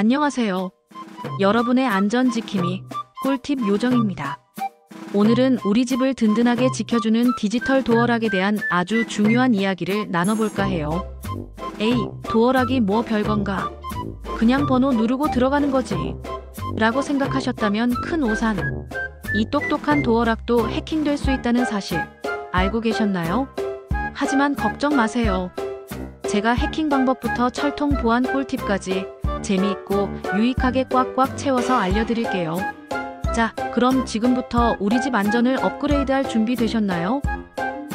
안녕하세요. 여러분의 안전 지킴이 꿀팁 요정입니다. 오늘은 우리 집을 든든하게 지켜주는 디지털 도어락에 대한 아주 중요한 이야기를 나눠볼까 해요. 에이, 도어락이 뭐 별건가? 그냥 번호 누르고 들어가는 거지 라고 생각하셨다면 큰 오산. 이 똑똑한 도어락도 해킹될 수 있다는 사실 알고 계셨나요? 하지만 걱정 마세요. 제가 해킹 방법부터 철통 보안 꿀팁까지 재미있고 유익하게 꽉꽉 채워서 알려드릴게요. 자, 그럼 지금부터 우리 집 안전을 업그레이드할 준비 되셨나요?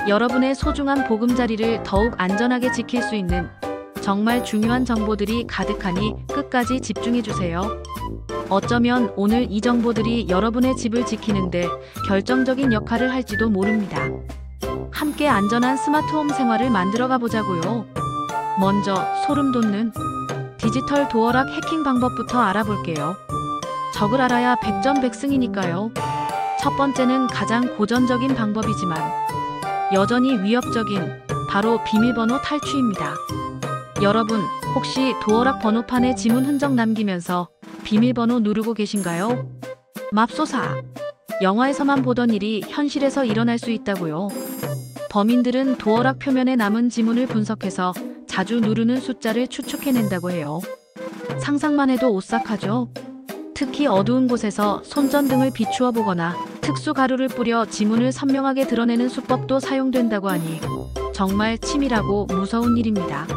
여러분의 소중한 보금자리를 더욱 안전하게 지킬 수 있는 정말 중요한 정보들이 가득하니 끝까지 집중해주세요. 어쩌면 오늘 이 정보들이 여러분의 집을 지키는데 결정적인 역할을 할지도 모릅니다. 함께 안전한 스마트홈 생활을 만들어가 보자고요. 먼저 소름 돋는 디지털 도어락 해킹 방법부터 알아볼게요. 적을 알아야 백전백승이니까요. 첫 번째는 가장 고전적인 방법이지만 여전히 위협적인 바로 비밀번호 탈취입니다. 여러분, 혹시 도어락 번호판에 지문 흔적 남기면서 비밀번호 누르고 계신가요? 맙소사! 영화에서만 보던 일이 현실에서 일어날 수 있다고요. 범인들은 도어락 표면에 남은 지문을 분석해서 자주 누르는 숫자를 추측해낸다고 해요. 상상만 해도 오싹하죠? 특히 어두운 곳에서 손전등을 비추어 보거나 특수 가루를 뿌려 지문을 선명하게 드러내는 수법도 사용된다고 하니 정말 치밀하고 무서운 일입니다.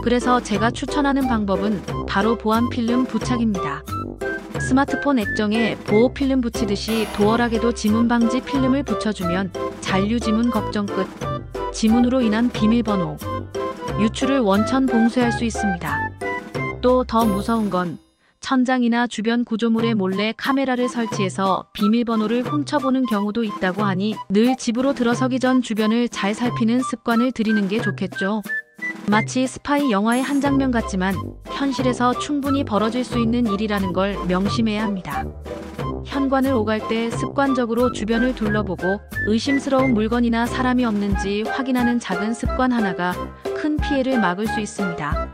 그래서 제가 추천하는 방법은 바로 보안 필름 부착입니다. 스마트폰 액정에 보호 필름 붙이듯이 도어락에도 지문 방지 필름을 붙여주면 잔류 지문 걱정 끝. 지문으로 인한 비밀번호 유출을 원천 봉쇄할 수 있습니다. 또 더 무서운 건 천장이나 주변 구조물에 몰래 카메라를 설치해서 비밀번호를 훔쳐보는 경우도 있다고 하니 늘 집으로 들어서기 전 주변을 잘 살피는 습관을 들이는 게 좋겠죠. 마치 스파이 영화의 한 장면 같지만 현실에서 충분히 벌어질 수 있는 일이라는 걸 명심해야 합니다. 현관을 오갈 때 습관적으로 주변을 둘러보고 의심스러운 물건이나 사람이 없는지 확인하는 작은 습관 하나가 큰 피해를 막을 수 있습니다.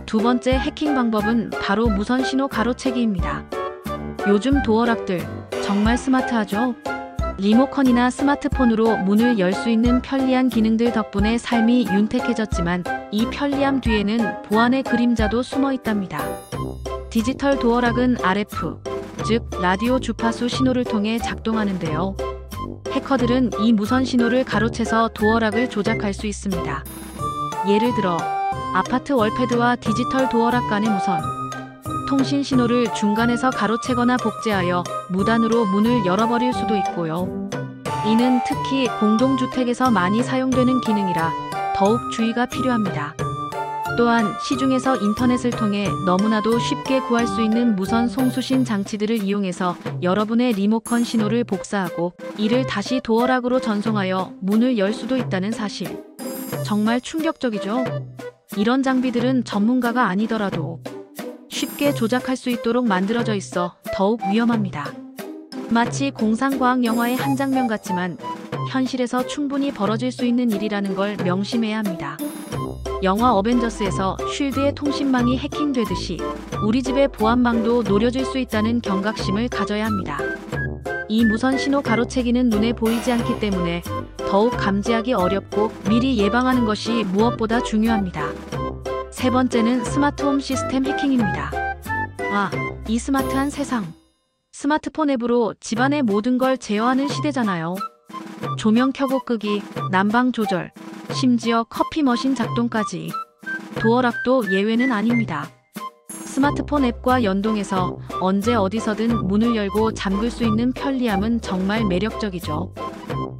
두 번째 해킹 방법은 바로 무선 신호 가로채기입니다. 요즘 도어락들 정말 스마트하죠? 리모컨이나 스마트폰으로 문을 열 수 있는 편리한 기능들 덕분에 삶이 윤택해졌지만 이 편리함 뒤에는 보안의 그림자도 숨어 있답니다. 디지털 도어락은 RF, 즉 라디오 주파수 신호를 통해 작동하는데요. 해커들은 이 무선 신호를 가로채서 도어락을 조작할 수 있습니다. 예를 들어 아파트 월패드와 디지털 도어락 간의 무선 통신 신호를 중간에서 가로채거나 복제하여 무단으로 문을 열어버릴 수도 있고요. 이는 특히 공동주택에서 많이 사용되는 기능이라 더욱 주의가 필요합니다. 또한 시중에서 인터넷을 통해 너무나도 쉽게 구할 수 있는 무선 송수신 장치들을 이용해서 여러분의 리모컨 신호를 복사하고 이를 다시 도어락으로 전송하여 문을 열 수도 있다는 사실. 정말 충격적이죠? 이런 장비들은 전문가가 아니더라도 쉽게 조작할 수 있도록 만들어져 있어 더욱 위험합니다. 마치 공상과학 영화의 한 장면 같지만 현실에서 충분히 벌어질 수 있는 일이라는 걸 명심해야 합니다. 영화 어벤져스에서 쉴드의 통신망이 해킹되듯이 우리 집의 보안망도 노려질 수 있다는 경각심을 가져야 합니다. 이 무선 신호 가로채기는 눈에 보이지 않기 때문에 더욱 감지하기 어렵고 미리 예방하는 것이 무엇보다 중요합니다. 세 번째는 스마트홈 시스템 해킹입니다. 와, 이 스마트한 세상. 스마트폰 앱으로 집안의 모든 걸 제어하는 시대잖아요. 조명 켜고 끄기, 난방 조절, 심지어 커피 머신 작동까지. 도어락도 예외는 아닙니다. 스마트폰 앱과 연동해서 언제 어디서든 문을 열고 잠글 수 있는 편리함은 정말 매력적이죠.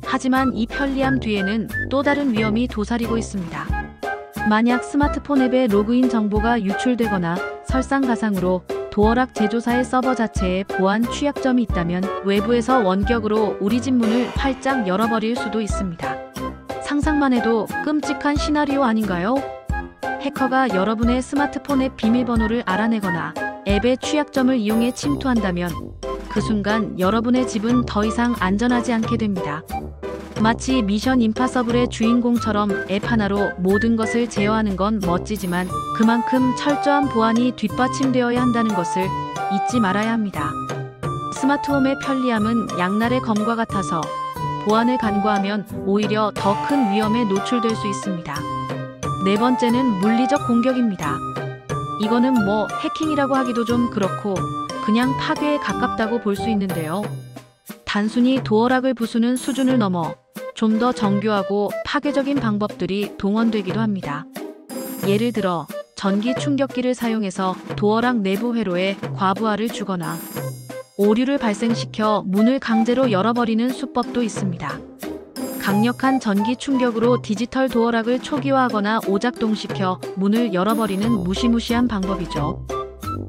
하지만 이 편리함 뒤에는 또 다른 위험이 도사리고 있습니다. 만약 스마트폰 앱의 로그인 정보가 유출되거나 설상가상으로 도어락 제조사의 서버 자체에 보안 취약점이 있다면 외부에서 원격으로 우리 집 문을 활짝 열어버릴 수도 있습니다. 상상만 해도 끔찍한 시나리오 아닌가요? 해커가 여러분의 스마트폰 앱 비밀번호를 알아내거나 앱의 취약점을 이용해 침투한다면 그 순간 여러분의 집은 더 이상 안전하지 않게 됩니다. 마치 미션 임파서블의 주인공처럼 앱 하나로 모든 것을 제어하는 건 멋지지만 그만큼 철저한 보안이 뒷받침되어야 한다는 것을 잊지 말아야 합니다. 스마트홈의 편리함은 양날의 검과 같아서 보안을 간과하면 오히려 더 큰 위험에 노출될 수 있습니다. 네 번째는 물리적 공격입니다. 이거는 뭐 해킹이라고 하기도 좀 그렇고 그냥 파괴에 가깝다고 볼 수 있는데요. 단순히 도어락을 부수는 수준을 넘어 좀 더 정교하고 파괴적인 방법들이 동원되기도 합니다. 예를 들어 전기 충격기를 사용해서 도어락 내부 회로에 과부하를 주거나 오류를 발생시켜 문을 강제로 열어버리는 수법도 있습니다. 강력한 전기 충격으로 디지털 도어락을 초기화하거나 오작동시켜 문을 열어버리는 무시무시한 방법이죠.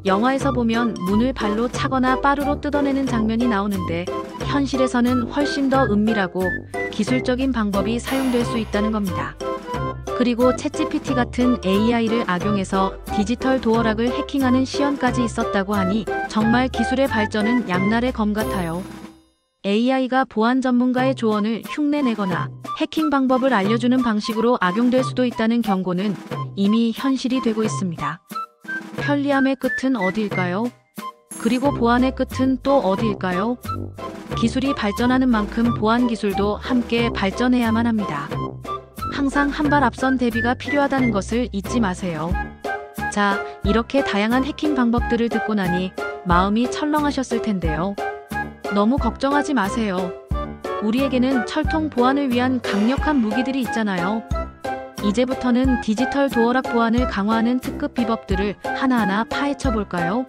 영화에서 보면 문을 발로 차거나 빠르로 뜯어내는 장면이 나오는데 현실에서는 훨씬 더 은밀하고 기술적인 방법이 사용될 수 있다는 겁니다. 그리고 챗GPT 같은 AI를 악용해서 디지털 도어락을 해킹하는 시연까지 있었다고 하니 정말 기술의 발전은 양날의 검 같아요. AI가 보안 전문가의 조언을 흉내내거나 해킹 방법을 알려주는 방식으로 악용될 수도 있다는 경고는 이미 현실이 되고 있습니다. 편리함의 끝은 어디일까요? 그리고 보안의 끝은 또 어디일까요? 기술이 발전하는 만큼 보안 기술도 함께 발전해야만 합니다. 항상 한 발 앞선 대비가 필요하다는 것을 잊지 마세요. 자, 이렇게 다양한 해킹 방법들을 듣고 나니 마음이 철렁하셨을 텐데요. 너무 걱정하지 마세요. 우리에게는 철통 보안을 위한 강력한 무기들이 있잖아요. 이제부터는 디지털 도어락 보안을 강화하는 특급 비법들을 하나하나 파헤쳐 볼까요?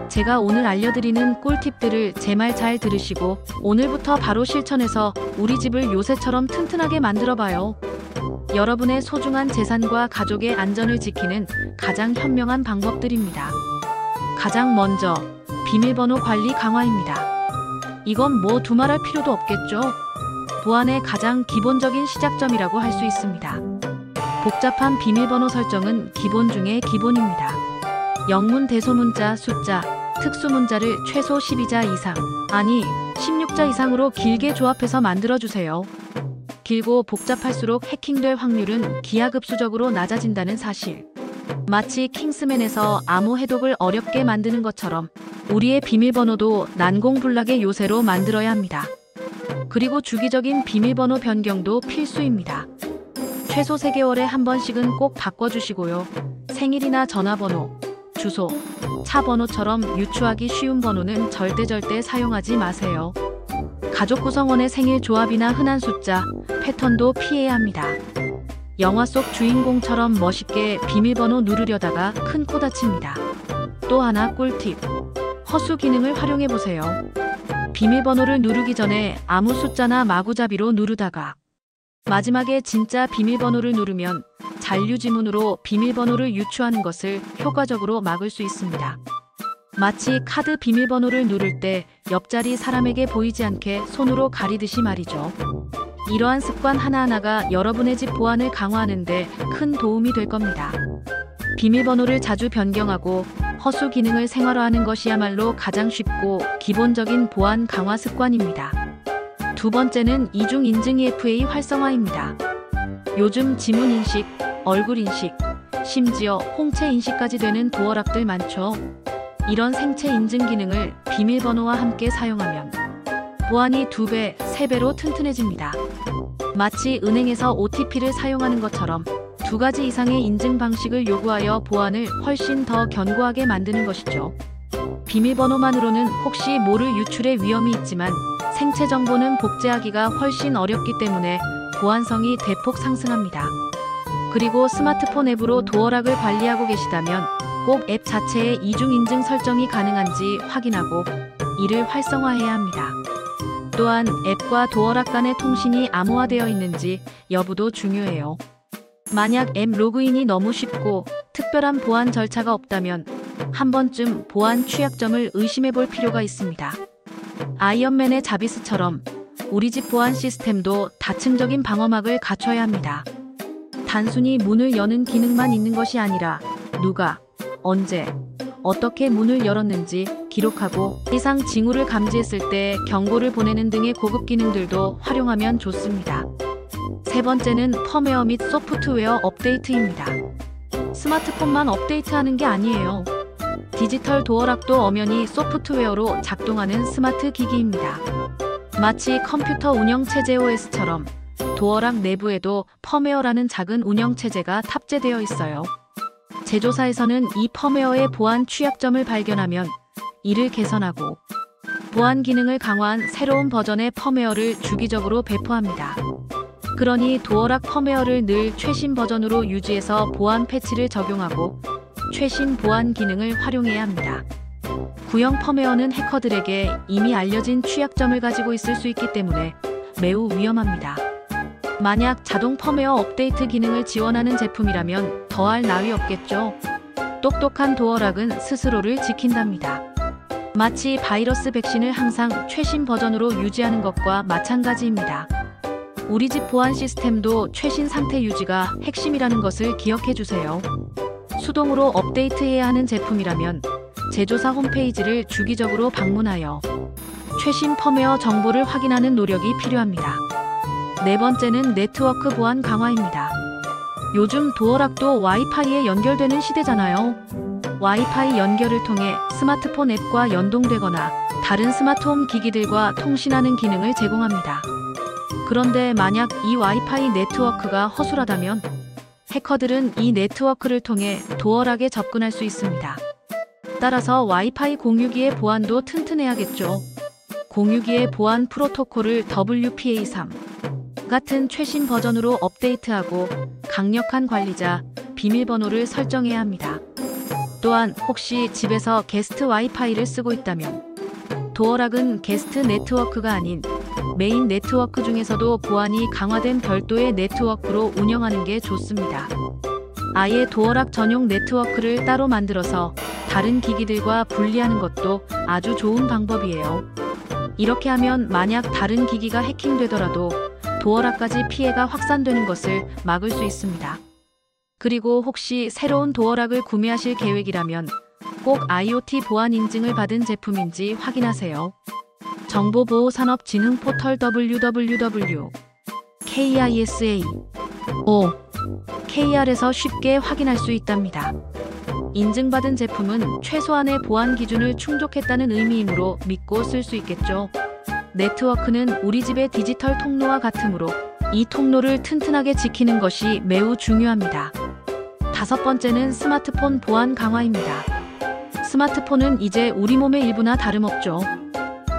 제가 오늘 알려드리는 꿀팁들을 제 말 잘 들으시고 오늘부터 바로 실천해서 우리 집을 요새처럼 튼튼하게 만들어봐요. 여러분의 소중한 재산과 가족의 안전을 지키는 가장 현명한 방법들입니다. 가장 먼저 비밀번호 관리 강화입니다. 이건 뭐 두말할 필요도 없겠죠? 보안의 가장 기본적인 시작점이라고 할 수 있습니다. 복잡한 비밀번호 설정은 기본 중에 기본입니다. 영문 대소문자, 숫자, 특수문자를 최소 12자 이상, 아니 16자 이상으로 길게 조합해서 만들어주세요. 길고 복잡할수록 해킹될 확률은 기하급수적으로 낮아진다는 사실. 마치 킹스맨에서 암호 해독을 어렵게 만드는 것처럼 우리의 비밀번호도 난공불락의 요새로 만들어야 합니다. 그리고 주기적인 비밀번호 변경도 필수입니다. 최소 3개월에 한 번씩은 꼭 바꿔주시고요. 생일이나 전화번호, 주소, 차 번호처럼 유추하기 쉬운 번호는 절대 사용하지 마세요. 가족 구성원의 생일 조합이나 흔한 숫자, 패턴도 피해야 합니다. 영화 속 주인공처럼 멋있게 비밀번호 누르려다가 큰 코 다칩니다. 또 하나 꿀팁. 허수 기능을 활용해보세요. 비밀번호를 누르기 전에 아무 숫자나 마구잡이로 누르다가 마지막에 진짜 비밀번호를 누르면 잔류지문으로 비밀번호를 유추하는 것을 효과적으로 막을 수 있습니다. 마치 카드 비밀번호를 누를 때 옆자리 사람에게 보이지 않게 손으로 가리듯이 말이죠. 이러한 습관 하나하나가 여러분의 집 보안을 강화하는 데 큰 도움이 될 겁니다. 비밀번호를 자주 변경하고 허수 기능을 생활화하는 것이야말로 가장 쉽고 기본적인 보안 강화 습관입니다. 두 번째는 이중 인증 EFA 활성화입니다. 요즘 지문 인식, 얼굴 인식, 심지어 홍채 인식까지 되는 도어락들 많죠. 이런 생체 인증 기능을 비밀번호와 함께 사용하면 보안이 2배, 3배로 튼튼해집니다. 마치 은행에서 OTP를 사용하는 것처럼 2가지 이상의 인증 방식을 요구하여 보안을 훨씬 더 견고하게 만드는 것이죠. 비밀번호만으로는 혹시 모를 유출의 위험이 있지만 생체 정보는 복제하기가 훨씬 어렵기 때문에 보안성이 대폭 상승합니다. 그리고 스마트폰 앱으로 도어락을 관리하고 계시다면 꼭 앱 자체에 이중인증 설정이 가능한지 확인하고 이를 활성화해야 합니다. 또한 앱과 도어락 간의 통신이 암호화되어 있는지 여부도 중요해요. 만약 앱 로그인이 너무 쉽고 특별한 보안 절차가 없다면 한 번쯤 보안 취약점을 의심해 볼 필요가 있습니다. 아이언맨의 자비스처럼 우리 집 보안 시스템도 다층적인 방어막을 갖춰야 합니다. 단순히 문을 여는 기능만 있는 것이 아니라 누가, 언제, 어떻게 문을 열었는지 기록하고 이상 징후를 감지했을 때 경고를 보내는 등의 고급 기능들도 활용하면 좋습니다. 세 번째는 펌웨어 및 소프트웨어 업데이트입니다. 스마트폰만 업데이트하는 게 아니에요. 디지털 도어락도 엄연히 소프트웨어로 작동하는 스마트 기기입니다. 마치 컴퓨터 운영체제 OS처럼 도어락 내부에도 펌웨어라는 작은 운영체제가 탑재되어 있어요. 제조사에서는 이 펌웨어의 보안 취약점을 발견하면 이를 개선하고 보안 기능을 강화한 새로운 버전의 펌웨어를 주기적으로 배포합니다. 그러니 도어락 펌웨어를 늘 최신 버전으로 유지해서 보안 패치를 적용하고 최신 보안 기능을 활용해야 합니다. 구형 펌웨어는 해커들에게 이미 알려진 취약점을 가지고 있을 수 있기 때문에 매우 위험합니다. 만약 자동 펌웨어 업데이트 기능을 지원하는 제품이라면 더할 나위 없겠죠. 똑똑한 도어락은 스스로를 지킨답니다. 마치 바이러스 백신을 항상 최신 버전으로 유지하는 것과 마찬가지입니다. 우리 집 보안 시스템도 최신 상태 유지가 핵심이라는 것을 기억해 주세요. 수동으로 업데이트해야 하는 제품이라면 제조사 홈페이지를 주기적으로 방문하여 최신 펌웨어 정보를 확인하는 노력이 필요합니다. 네 번째는 네트워크 보안 강화입니다. 요즘 도어락도 와이파이에 연결되는 시대잖아요. 와이파이 연결을 통해 스마트폰 앱과 연동되거나 다른 스마트홈 기기들과 통신하는 기능을 제공합니다. 그런데 만약 이 와이파이 네트워크가 허술하다면 해커들은 이 네트워크를 통해 도어락에 접근할 수 있습니다. 따라서 와이파이 공유기의 보안도 튼튼해야겠죠. 공유기의 보안 프로토콜을 WPA3 같은 최신 버전으로 업데이트하고 강력한 관리자, 비밀번호를 설정해야 합니다. 또한 혹시 집에서 게스트 와이파이를 쓰고 있다면 도어락은 게스트 네트워크가 아닌 메인 네트워크 중에서도 보안이 강화된 별도의 네트워크로 운영하는 게 좋습니다. 아예 도어락 전용 네트워크를 따로 만들어서 다른 기기들과 분리하는 것도 아주 좋은 방법이에요. 이렇게 하면 만약 다른 기기가 해킹되더라도 도어락까지 피해가 확산되는 것을 막을 수 있습니다. 그리고 혹시 새로운 도어락을 구매하실 계획이라면 꼭 IoT 보안 인증을 받은 제품인지 확인하세요. 정보보호산업진흥 포털 www.KISA.KR에서 쉽게 확인할 수 있답니다. 인증받은 제품은 최소한의 보안 기준을 충족했다는 의미이므로 믿고 쓸 수 있겠죠. 네트워크는 우리 집의 디지털 통로와 같으므로 이 통로를 튼튼하게 지키는 것이 매우 중요합니다. 다섯 번째는 스마트폰 보안 강화입니다. 스마트폰은 이제 우리 몸의 일부나 다름없죠.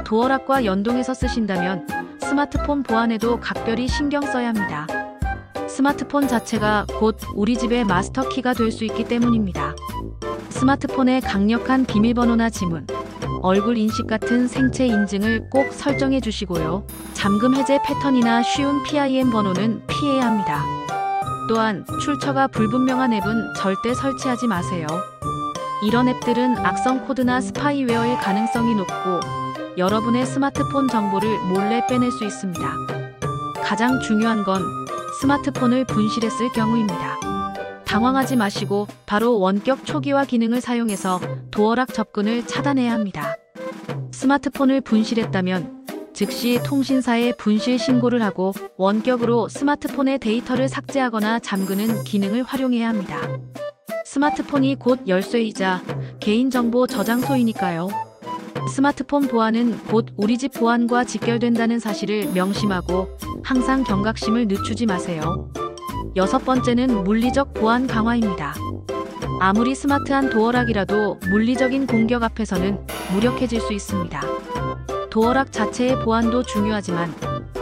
도어락과 연동해서 쓰신다면 스마트폰 보안에도 각별히 신경 써야 합니다. 스마트폰 자체가 곧 우리 집의 마스터키가 될 수 있기 때문입니다. 스마트폰에 강력한 비밀번호나 지문, 얼굴 인식 같은 생체 인증을 꼭 설정해 주시고요. 잠금 해제 패턴이나 쉬운 PIN 번호는 피해야 합니다. 또한 출처가 불분명한 앱은 절대 설치하지 마세요. 이런 앱들은 악성 코드나 스파이웨어일 가능성이 높고 여러분의 스마트폰 정보를 몰래 빼낼 수 있습니다. 가장 중요한 건 스마트폰을 분실했을 경우입니다. 당황하지 마시고 바로 원격 초기화 기능을 사용해서 도어락 접근을 차단해야 합니다. 스마트폰을 분실했다면 즉시 통신사에 분실 신고를 하고 원격으로 스마트폰의 데이터를 삭제하거나 잠그는 기능을 활용해야 합니다. 스마트폰이 곧 열쇠이자 개인정보 저장소이니까요. 스마트폰 보안은 곧 우리 집 보안과 직결된다는 사실을 명심하고 항상 경각심을 늦추지 마세요. 여섯 번째는 물리적 보안 강화입니다. 아무리 스마트한 도어락이라도 물리적인 공격 앞에서는 무력해질 수 있습니다. 도어락 자체의 보안도 중요하지만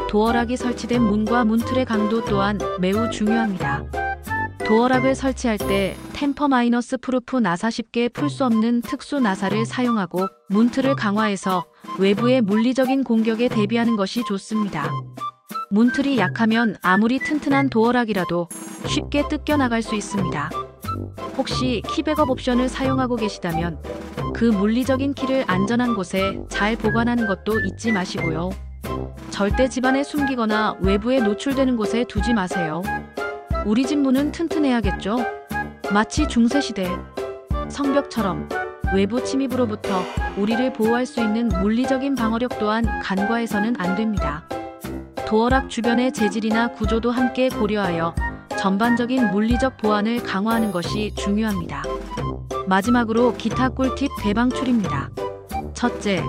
도어락이 설치된 문과 문틀의 강도 또한 매우 중요합니다. 도어락을 설치할 때 템퍼 마이너스 프루프 나사 쉽게 풀 수 없는 특수 나사를 사용하고 문틀을 강화해서 외부의 물리적인 공격에 대비하는 것이 좋습니다. 문틀이 약하면 아무리 튼튼한 도어락이라도 쉽게 뜯겨 나갈 수 있습니다. 혹시 키백업 옵션을 사용하고 계시다면 그 물리적인 키를 안전한 곳에 잘 보관하는 것도 잊지 마시고요. 절대 집안에 숨기거나 외부에 노출되는 곳에 두지 마세요. 우리 집 문은 튼튼해야겠죠? 마치 중세시대 성벽처럼 외부 침입으로부터 우리를 보호할 수 있는 물리적인 방어력 또한 간과해서는 안 됩니다. 도어락 주변의 재질이나 구조도 함께 고려하여 전반적인 물리적 보안을 강화하는 것이 중요합니다. 마지막으로 기타 꿀팁 대방출입니다. 첫째,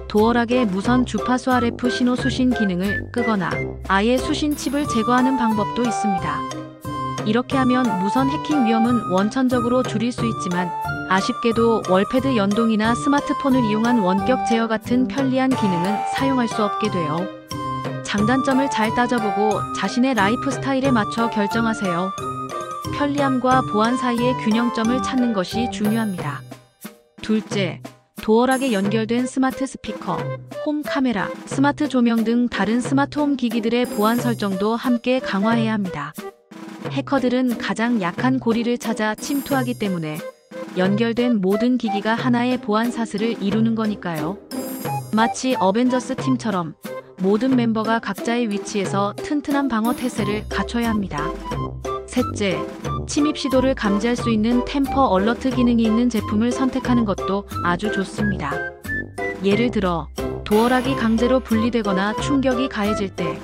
도어락의 무선 주파수 RF 신호 수신 기능을 끄거나 아예 수신 칩을 제거하는 방법도 있습니다. 이렇게 하면 무선 해킹 위험은 원천적으로 줄일 수 있지만 아쉽게도 월패드 연동이나 스마트폰을 이용한 원격 제어 같은 편리한 기능은 사용할 수 없게 돼요. 장단점을 잘 따져보고 자신의 라이프 스타일에 맞춰 결정하세요. 편리함과 보안 사이의 균형점을 찾는 것이 중요합니다. 둘째, 도어락에 연결된 스마트 스피커, 홈 카메라, 스마트 조명 등 다른 스마트홈 기기들의 보안 설정도 함께 강화해야 합니다. 해커들은 가장 약한 고리를 찾아 침투하기 때문에 연결된 모든 기기가 하나의 보안 사슬을 이루는 거니까요. 마치 어벤져스 팀처럼 모든 멤버가 각자의 위치에서 튼튼한 방어 태세를 갖춰야 합니다. 셋째, 침입 시도를 감지할 수 있는 템퍼 얼러트 기능이 있는 제품을 선택하는 것도 아주 좋습니다. 예를 들어 도어락이 강제로 분리되거나 충격이 가해질 때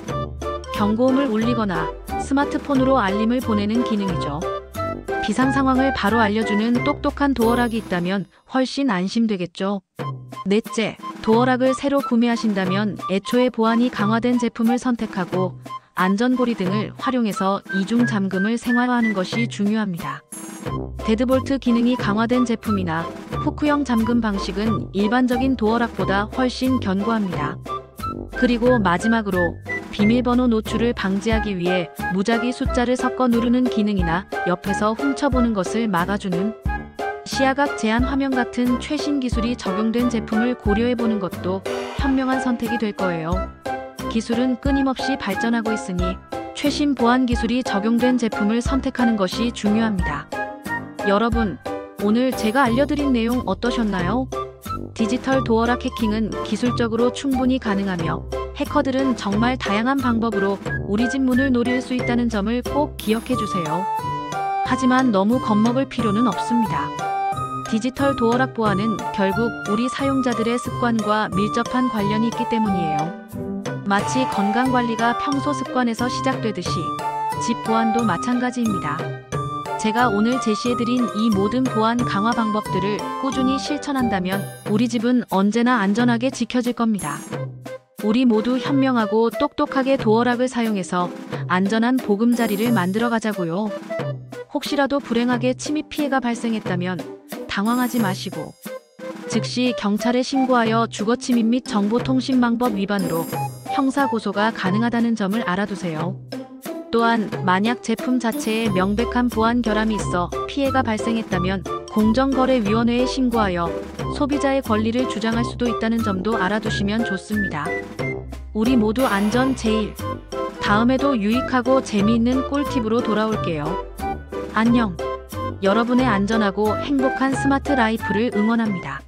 경고음을 울리거나 스마트폰으로 알림을 보내는 기능이죠. 비상 상황을 바로 알려주는 똑똑한 도어락이 있다면 훨씬 안심되겠죠. 넷째, 도어락을 새로 구매하신다면 애초에 보안이 강화된 제품을 선택하고 안전고리 등을 활용해서 이중 잠금을 생활화하는 것이 중요합니다. 데드볼트 기능이 강화된 제품이나 후크형 잠금 방식은 일반적인 도어락보다 훨씬 견고합니다. 그리고 마지막으로 비밀번호 노출을 방지하기 위해 무작위 숫자를 섞어 누르는 기능이나 옆에서 훔쳐보는 것을 막아주는 시야각 제한 화면 같은 최신 기술이 적용된 제품을 고려해보는 것도 현명한 선택이 될 거예요. 기술은 끊임없이 발전하고 있으니 최신 보안 기술이 적용된 제품을 선택하는 것이 중요합니다. 여러분, 오늘 제가 알려드린 내용 어떠셨나요? 디지털 도어락 해킹은 기술적으로 충분히 가능하며 해커들은 정말 다양한 방법으로 우리 집 문을 노릴 수 있다는 점을 꼭 기억해 주세요. 하지만 너무 겁먹을 필요는 없습니다. 디지털 도어락 보안은 결국 우리 사용자들의 습관과 밀접한 관련이 있기 때문이에요. 마치 건강관리가 평소 습관에서 시작되듯이 집 보안도 마찬가지입니다. 제가 오늘 제시해드린 이 모든 보안 강화 방법들을 꾸준히 실천한다면 우리 집은 언제나 안전하게 지켜질 겁니다. 우리 모두 현명하고 똑똑하게 도어락을 사용해서 안전한 보금자리를 만들어 가자고요. 혹시라도 불행하게 침입 피해가 발생했다면 당황하지 마시고 즉시 경찰에 신고하여 주거침입 및 정보통신망법 위반으로 형사고소가 가능하다는 점을 알아두세요. 또한 만약 제품 자체에 명백한 보안 결함이 있어 피해가 발생했다면 공정거래위원회에 신고하여 소비자의 권리를 주장할 수도 있다는 점도 알아두시면 좋습니다. 우리 모두 안전 제일. 다음에도 유익하고 재미있는 꿀팁으로 돌아올게요. 안녕. 여러분의 안전하고 행복한 스마트 라이프를 응원합니다.